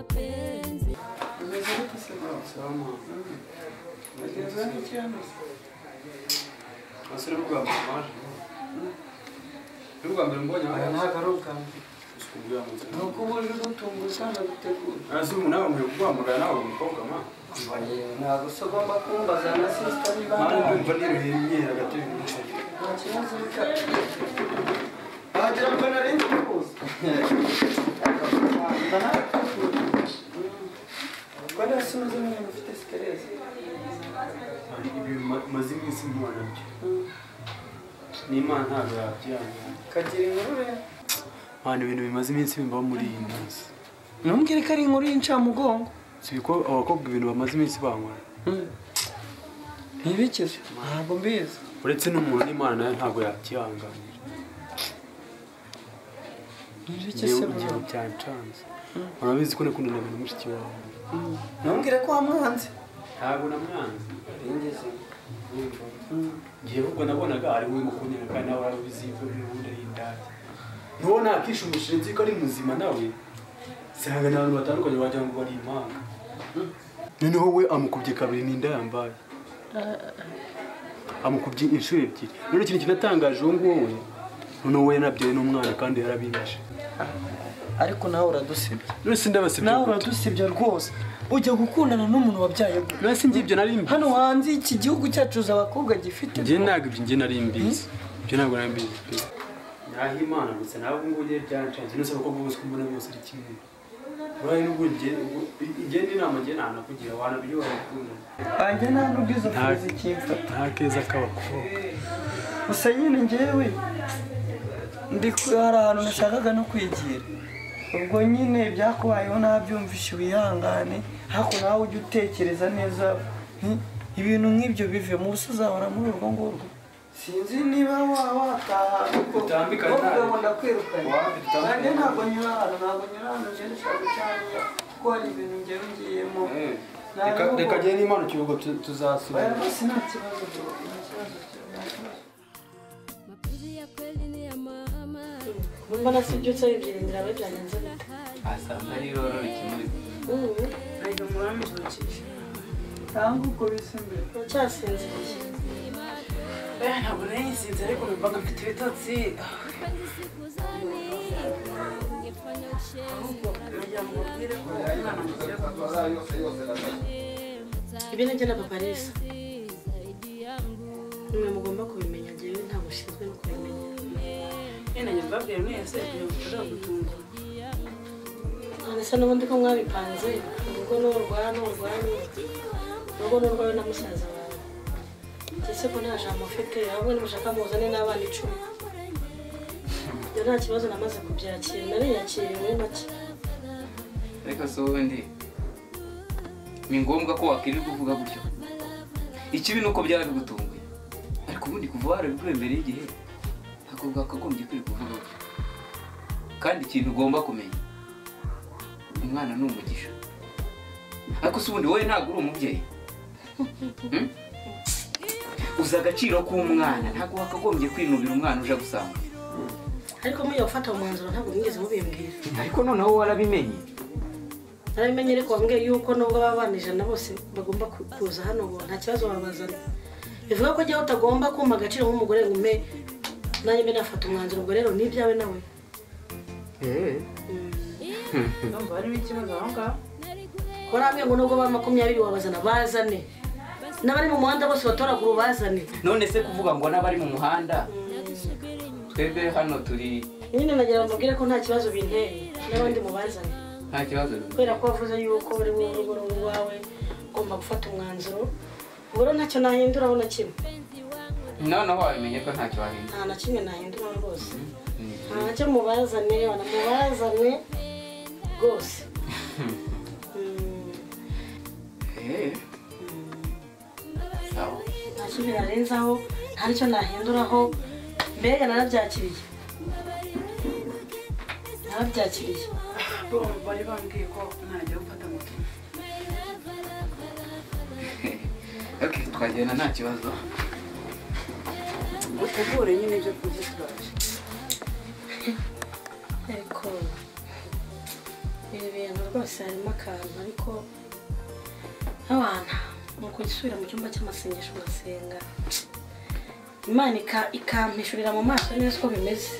mapenzi. Asira rugamba maje. Rugamba mbonye nta garuka. Nuko ubuje gutungusana gutegura. Azi umuntu muri rugamba nawe umukobwa ma. Ntabwo sogomba kumbaza na sister niba. Ndumva niruhimyera gaturi n'icyo. Ikibazo bagira ngo narenze kuza. Kwani asubiza umuntu ufite stress. Ibi mazi iminsi mbona byo. N'Imana ntabwo yabyanga. Kagira inkuru re. Hano ibintu bimaze iminsi bimba muri iyi minsi. Ntumbwire ko ari inkuru y'incamugongo. Sibiko abakobwa ibintu bamaze iminsi bankora. Ntibikize. Ntabwo mbizi. Uretse n'umuntu n'Imana nayo ntabwo yakyihanganira. Ntibikize byo cyancanze. Urabizi ko nakunda na mushiki wawe. Ntumbwire ko wamwanze. Ntabwo namwanze. Ingeze. Ngiye ubwo nabonaga ari we mukundira kandi nawe arabizi ko birundi indaya. Ntubona akishumishije nzi ko ari muzima nawe. Sanga n'abantu batandukanye wagira ngo bari impanga. Noneho we amukubye kabiri n'inda yambaye. Amukubye inshuro ebyiri. None ikintu kinatangaje uwo nguwo we. Noneho we nabyaye n'umwana kandi yarabimishe. Ariko nawe uradusibye. None sindabasibye. Nawe uradusibye rwose. Ujya gukundana n'umuntu wabyaye gute? None singibyo nari mbi. Hano hanze iki gihugu cyacu abakobwa gifite. Ngiye ntabwo ibyo ngiye nari mbizi. Ibyo ntabwo nari mbizi. Naho Imana gusa nawe ngo ugiye byancanze nose abakobwa bose kumbona bose ari kimwe. Urayi n'ubwo igenda inama ngiye nanakugira wana byo bakunda. Banjye nta n'ubwizo kuzi kimfa. Nta keza k'abakobwa. Gusa nyine ngewe ndi hari ahantu nashakaga no kwigira. Ubwo nyine byakubayeho nabyumvishe wihangane hako nawe ujye utekereza neza ibintu nk'ibyo bive mu busuzahora muri urwo ngurwo. Sinzi niba wataha utambikana nawe ndakwirukanye. Banjye ntabwo nyura hano njye nshaka cyane ko hari ibintu ngewe ngiyemo. Reka jye n'Imana ikirugo tuzasubira. Basi nta kibazo bro. Mapenzi ya kweli ni ya mama. Mbona sibyutse ibyiringiro abajyanze bite? Asanga ari roro ikimuri. Ariko muramuzukije. Tangu uko bisimbere. Cyasinziriye. Ntabwo nayisinze ariko mbaga mfite ibitotsi. Ibi nabyo na Papa Lisa. Nimwe mugomba kubimenya njyewe ntabwo ushinzwe no kubimenya. Njye mbabwira mwese ibyo bishobora gutungura. Nese n'ubundi ko mwabipanze ubwo n'urwana n'urwawe na musaza wawe. Ese ko nta jambo ufite ahubwo nimushaka muzane n'abana 10. Nta kibazo namaze kubyakira nariyakiriye muri make. Reka so wende ni ngombwa ko wakiriye kuvuga gutyo. Ikibi nuko byari bigutunguye. Ariko ubundi kuva warabikure mbere y'igihe akubwa akagombye kuri kuvuga gutyo. Kandi ikintu ugomba kumenya umwana ni umugisha. Ariko se ubundi wowe ntabwo uri umubyeyi. Uza agaciro k'umwana ntabwo wakagombye kwinubira umwana uje gusanga. Ariko muyo ufata umwanzuro ntabwo mwigeze mubimbwira. Ariko noneho warabimenye. Narabimenye ariko wambwiye yuko nubwo babanije na bose bagomba kuza hano ngo nta kibazo babazana. Bivuga ko jya utagomba kuma agaciro nk'umugore ngume nanjye mbe nafata umwanzuro ubwo rero ni ibyawe nawe. Ndumva ari ikibazo aho ngaho. Warambye ngo nubwo ba 20 wabazana bazane. N'abari mu muhanda bose batoragura bazane. None se kuvuga ngo n'abari mu muhanda twebwe hano turi nyine nagira mbabwire ko nta kibazo binteye n'abandi mubazane. Nta kibazo. Kwera ko wavuze yuko uri mu rugo rwawe ugomba gufata umwanzuro. Ubwo ntacyo nahindura aho na kimwe. Noneho wabimenye ko ntacyo wahindura. Nta na kimwe nahindura rwose. Ntacyo mubazane banamubazane rwose. Sawa. Nta kimwe narenzaho nta nicyo nahinduraho mbega narabyakiriye. Narabyakiriye. Bari bambwiye ko ntajya gufata moto. Okay, twagenda nta kibazo. Utegure nyine ibyo kurya turaje. Ariko ibi bintu rwose harimo akantu ariko abana ni ukujya mu cyumba cy'amasengesho ugasenga Imana ikampishurira mu maso neza uko bimeze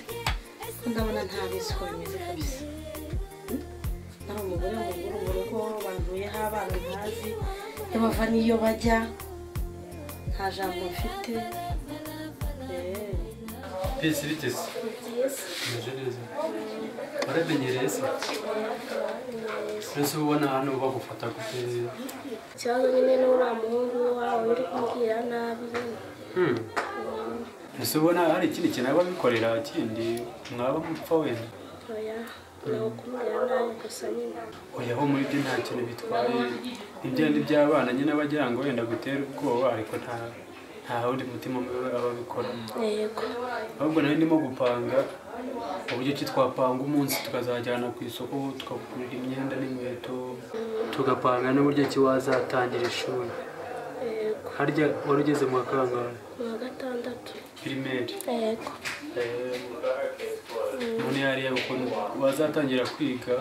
ndabona ntabizi uko bimeze kabisa nari umugore w'umugore mu rugo bantuyeho abana ntazi iyo bava n'iyo bajya nta jambo mfite Pisi biteze umeze neza warabenyereye se mbese ubona hano bagufata gute ikibazo nyine n'uriya muhungu wawe uri kumbwira nabi mbese ubona hari ikindi kintu aba abikorera kindi mwaba mupfa wenda oya nawe kumbwira nabi gusa nyine oya ho muri byo nta kintu bitwaye ibyandi by'abana nyine bagira ngo wenda gutera ubwoba ariko nta wundi mutima mubi aba abikora yego ahubwo nawe ndimo gupanga uburyo ki twapanga umunsi tukazajyana ku isoko tukagurira imyenda n'inkweto tugapanga n'uburyo ki wazatangira ishuri yego harya wari ugeze mu wa kangahe mu wa gatandatu pirimeri yego none hariya ukuntu wazatangira kwiga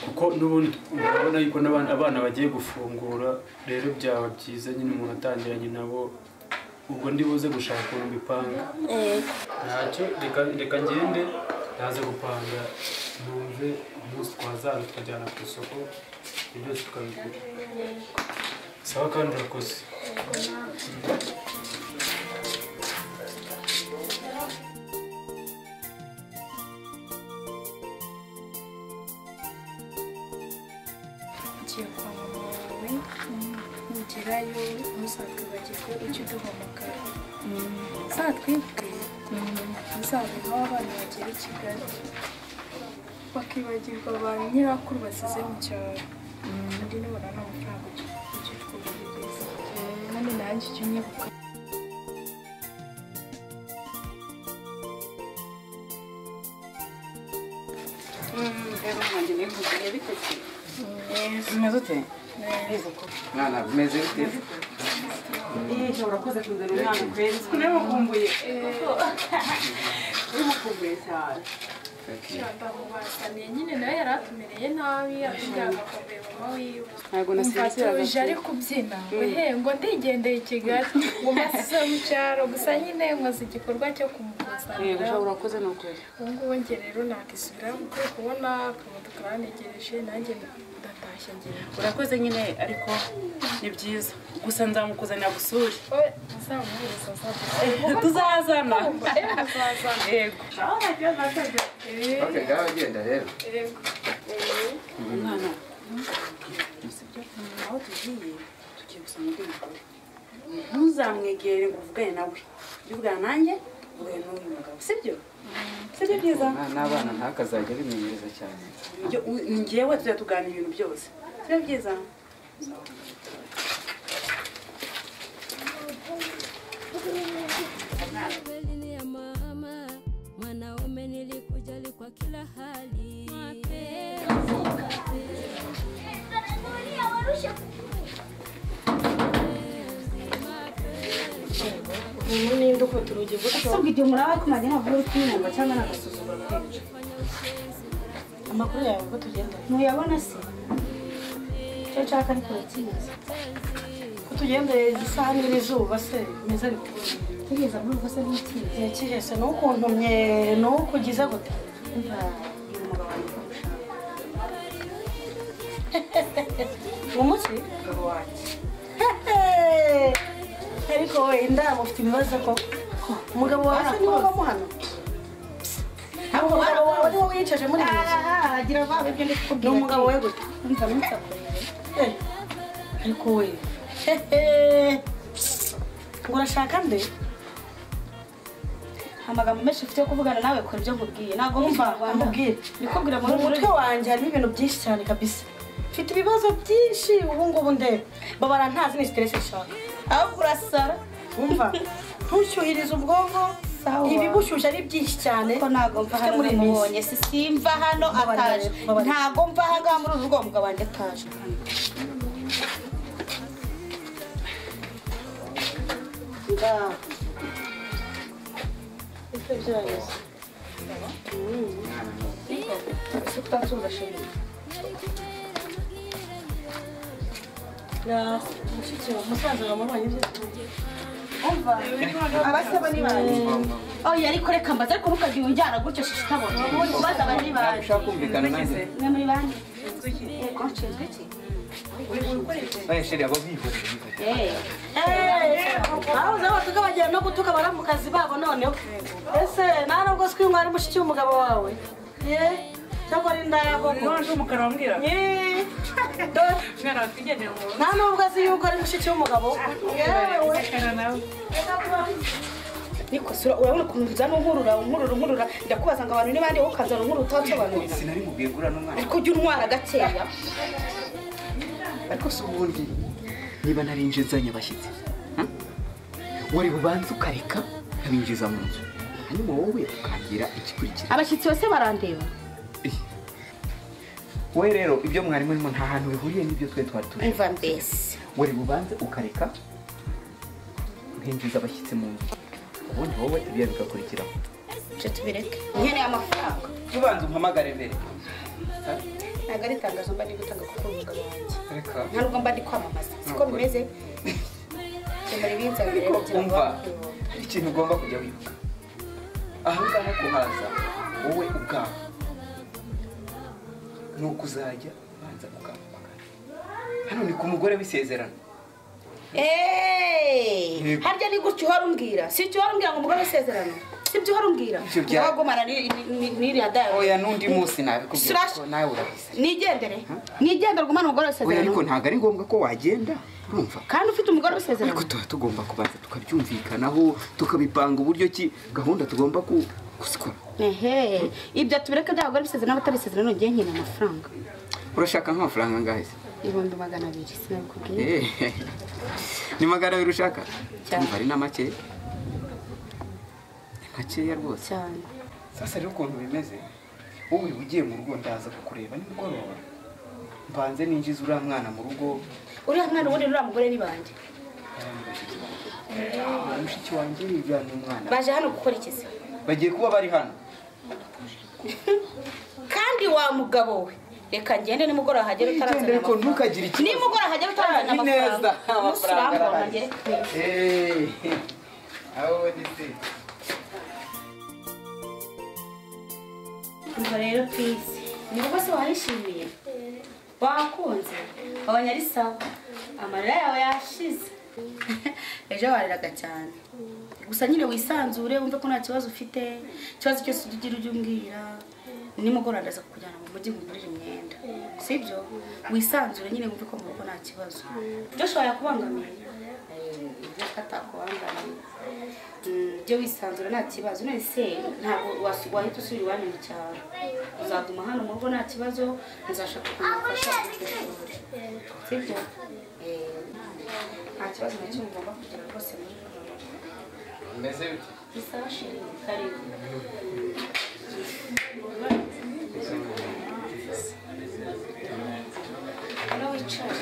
kuko n'ubundi urabona yuko abana bagiye gufungura rero byaba byiza nyine umuntu atangiranye nabo ubwo ndi buze gushaka ukuntu mbipanga ntacyo reka ngende naze gupanga numve umunsi twazaza tukajyana ku isoko ibyo byose tukabigura sawa kandi urakoze ugiye kwa mama wawe nugerayo ntuzatwibagirwe ujye uduhamagara uzatwibwe uzabeho abana bagera i Kigali bakibagirwa ba nyirakuru basize mu cyaro undi nibona nta mafaranga ujye twubahiriza kandi nanjye ujye unyibuka rero nanjye nikugiye bitetse Umeze ute? neza ko Mwana umeze ute? urakoze kunzana umwana kwezi kureba kumbuye uramukumbuye cyane ndamubasaniye nyine nawe yari atumereye nabi atujyana akavuye mama wiwe ntabwo umva nasinziraga tuje ari kubyina wehe ngo ndigendeye i Kigali ngo mbasize mu cyaro gusa nyine nkoze igikorwa cyo kumukuzanira urakoze ni ukuri ubu ngubu njye rero nakisubira kuko kubona akamodoka karantegereje nanjye ndatashye ngira urakoze nyine ariko ni byiza gusa nzamukuzanira gusuri azamuhereza tuzazana yego Okay, gaho genda rero. umwana sibyo aho tugiye gusoma undi mugore ntuzamwegere ngo uvugane nawe ujye uvugana nanjye uvugane n'uyu mugabo sibyo byiza N'abana ntakazajya bimenyereza cyane. njyewe tujya tuganira ibintu byose sibyo byiza kweli ni ya mama mwanaume nilikujali kwa kila hali umuntu n'indi ufata urugi gutyo igihe muraba kumenya ntabwo uri kumwumva cyangwa n'agasuzuguro kenshi amakuru yawe ko tugenda ntuyabona se icyo nshaka ariko urakizi ko tugendeye isaha n'izuba se bimeze ariko tugeza muri ubwo se ntikizi igihe kihese ni ukuntumye ni ukugize gute umva uyu mugabo wanjye ukamushaka umuki umugabo wanjye ariko we indabo ufite ibibazo ko umugabo wawe se niwe ubamo hano ntabwo umugabo wawe niwe wicaje muri iyi nzu agira vuba ibyo ndi ni kukubwira umugabo we gute umva ntusakurire ariko we ngo urashaka nde amagambo menshi ufite yo kuvugana nawe kora ibyo nkubwiye ntabwo umva wumva amubwire bikubwira mu mutwe wanjye harimo ibintu byinshi cyane kabisa mfite ibibazo byinshi ubu ngubu ndeba babara ntazi ni stress nshaka ahubwo urasara umva ntushyuhirize ubwonko ibigushyushye ari byinshi cyane ko ntabwo mva hano muri iyi minsi. namubonye si simva hano ataje Babarira. ntabwo mva aha ngaha muri uru rugo umugabo wanjye ataje ngaho ibyo byareze ese kutansubiza sheri mushiki wawe umusaza wamubonye ibyo umva abasaba ni bande oya ariko reka mbaza ariko mukagira unjyana gutyo shisha utabona ubaza abari bande ushaka kumvikana nanjye mwe muri bande yego nshinzwe iki oya sheri abo bihoreye aho uza batuka bagera no gutuka bara mu kazi babo noneho ese nta nubwo si kwinwa ari mushiki w'umugabo wawe cyangwa ari indaya koko none umukara wambwira mwana watwigendera mu nta nubwo azi yuko ari mushiki w'umugabo yewe niko sura urabona ukuntu uzana unkurura ndakubaza ngo abantu ni bande wowe ukazana unkuru utasobanurira sinari mubwiye gura n'umwana ariko ujya untwara gakeya ariko si ubundi niba narinje nzanye abashyitsi wari bubanze ukareka nkabinjiza mu nzu hanyuma wowe ukangira igikurikira abashyitsi bose barandeba wowe rero ibyo mwari murimo nta hantu bihuriye n'ibyo twe twari tuje umva mbese wari bubanze ukareka nkinjiza abashyitsi mu nzu ubundi wowe ibyo bigakurikiraho icyo tubireke nkeneye amafaranga tubanze umpamagare mbere ntabwo ari itangazo mba ndi gutanga kuko uri umugabo wanjye reka nta nubwo mba ndi kwamamaza siko bimeze kemura ibinzanire umva ikintu ugomba kujya wibuka ahangaha kuhaza wowe ubwawe ni ukuzajya ubanza ukampamagara hano ni ku mugore w'isezerano harya ni gutyo uhora umbwira si icyo uhora umbwira ngo umugore w'isezerano si ibyo uhora umbwira wagumana n'iriya dayo oya n'undi munsi nabikubwira ko nawe urabizi nigendere ugumana umugore oya w'isezerano ariko ntabwo ari ngombwa ko wagenda urumva kandi ufite umugore w'isezerano ariko tuba tugomba kubanza tukabyumvikanaho tukabipanga uburyo ki gahunda tugomba kuzikora ibyo tubireke by'abagore b'isezerano n'abatari isezerano ngiye nkeneye amafaranga urashaka nk'amafaranga angahe se 200 sinabikubwiye ni 200 ushaka Cyane. ari na make makeya rwose cyane sasa rero ukuntu bimeze wowe ugiye mu rugo ndaza kukureba nimugoroba mbanze ninjiza uriya mwana mu rugo uriya mwana ubundi uriya mugore ni bande mushiki wanjye yijyana umwana baje hano gukora iki se bagiye kuba bari hano kandi wa mugabo we reka ngende nimugoroba hagere utarazana ariko ntukagire ikibazo nimugoroba hagere utarazana Ni neza, amafaranga amafaranga Musirambona arahari. ngere aho ndetse umva rero pisi ni wowe se warishimiye wakunze wabonye ari sawa amarira yawe yashize ejo wariraga cyane gusa nyine wisanzure wumve ko nta kibazo ufite ikibazo cyose ugira ujye umbwira nimugoroba ndaza kukujyana mu mujyi ngurire imyenda sibyo wisanzure nyine wumve ko mu rugo nta kibazo Joshua yakubangamiye ibyo atakubangamiye ibyo wisanzura nta kibazo none se ntabwo wahita usubira iwanyu mu cyaro uzaguma hano mu rugo nta kibazo nzashaka kumufasha kugishuri sibyo nta kibazo na kimwe ugomba kugira rwose muri runo rugo meze bite bisaba shiri karibu Ino wicare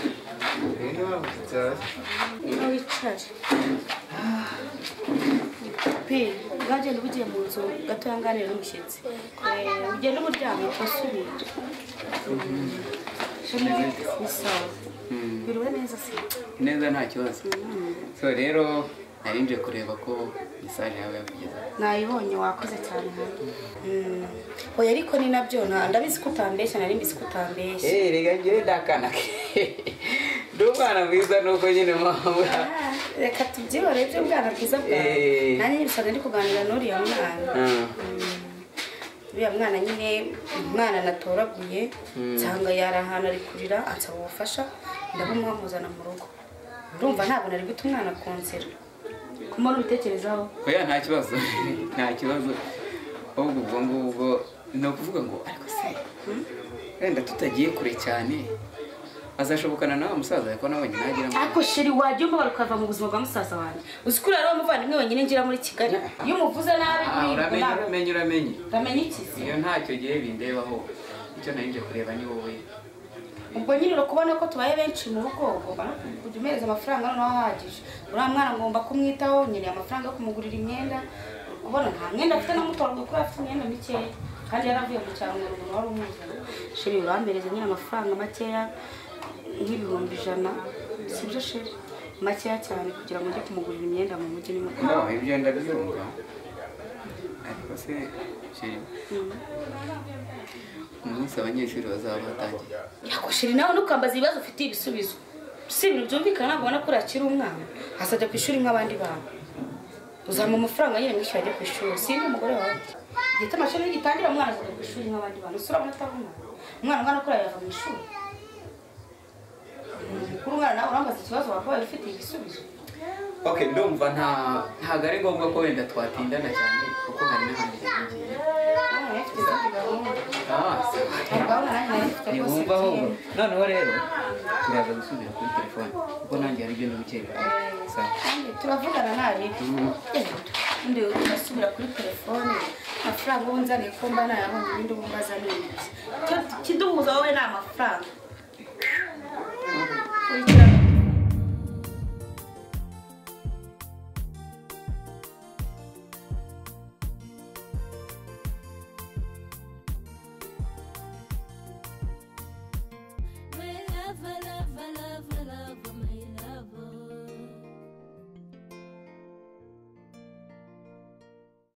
ino wicare pe bwagenda bugiye mu nzu gatoya nganire n'umushyitsi ugenda umuryamye ugasubira ni sawa biriwe neza se neza nta kibazo so rero narinje kureba ko mesaje yawe yakugezeho nayibonye wakoze cyane oya ariko ni nabyo ndabizi ko utambeshya nari mbizi ko utambeshya reka njyewe ndakana ndi umwana mwiza nuko nyine mpamura reka tubyibore by'ubwana bwiza bwawe nanjye nyibisaga ndi kuganira n'uriya mwana uriya mwana nyine umwana natoraguye nsanga yari ahantu ari kurira ansaba ubufasha ndabumuhamuzana mu rugo urumva ntabwo nari guta umwana ku nzira kumara ubitekerezaho oya nta kibazo nta kibazo ahubwo ubwo ngubwo ni ukuvuga ngo ariko se wenda tutagiye kure cyane azashobokana nawe musaza ko nabonye nagira ariko sheri wajya umubara ukava mu buzima bwa musaza wanjye uzi ko rero umuvandimwe wenyine ngira muri Kigali iyo umuvuze nabi uramenye uramenye iki iyo ntacyo gihe bindebaho icyo narinje kureba ni wowe ubwo nyine urabona ko tubaye benshi mu rugo ugomba no kujya umereza amafaranga noneho ahagije uriya mwana ngomba kumwitaho nkeneye amafaranga yo kumugurira imyenda ubona nta mwenda afite n'umutorwa kuko afite imyenda mikeya kandi yaravuye mu cyaro umuntu wari umuzana sheri urambereze nyine amafaranga makeya nk'ibihumbi 100 sibyo sheri makeya cyane kugira ngo njye kumugurira imyenda mu mujyi n'imukuru no ibyo ndabyumva ariko se sheri umunsi abanyeshuri bazaba batangiye yako sheri nawe nukambaza ibibazo ufite ibisubizo si ibintu byumvikana ntabwo ubona ko urakiri umwana hasajya ku ishuri nk'abandi bana uzampa amafaranga nyine mwishyura ajya ku ishuri sindi umugore wawe igihe cy'amashuri gitangira umwana azajya ku ishuri nk'abandi bantu usura abona atabona umwana ungana kuriya yava mu ishuri kuri umwana nawe urambaza ikibazo wakabaye ufite igisubizo okay ndumva ntabwo ari ngombwa ko wenda twatindana cyane kuko hari n'ahandi yagiye ntiwumvaho noneho rero turaza gusubira kuri telefone kuko nanjye hari ibyo n'ubukeye turavugana nabi undi turasubira kuri telefone amafaranga ubu nzaniye ko mba nayabonye ibindi ubu mbaza n'ibiki kiduhuza wowe ni amafaranga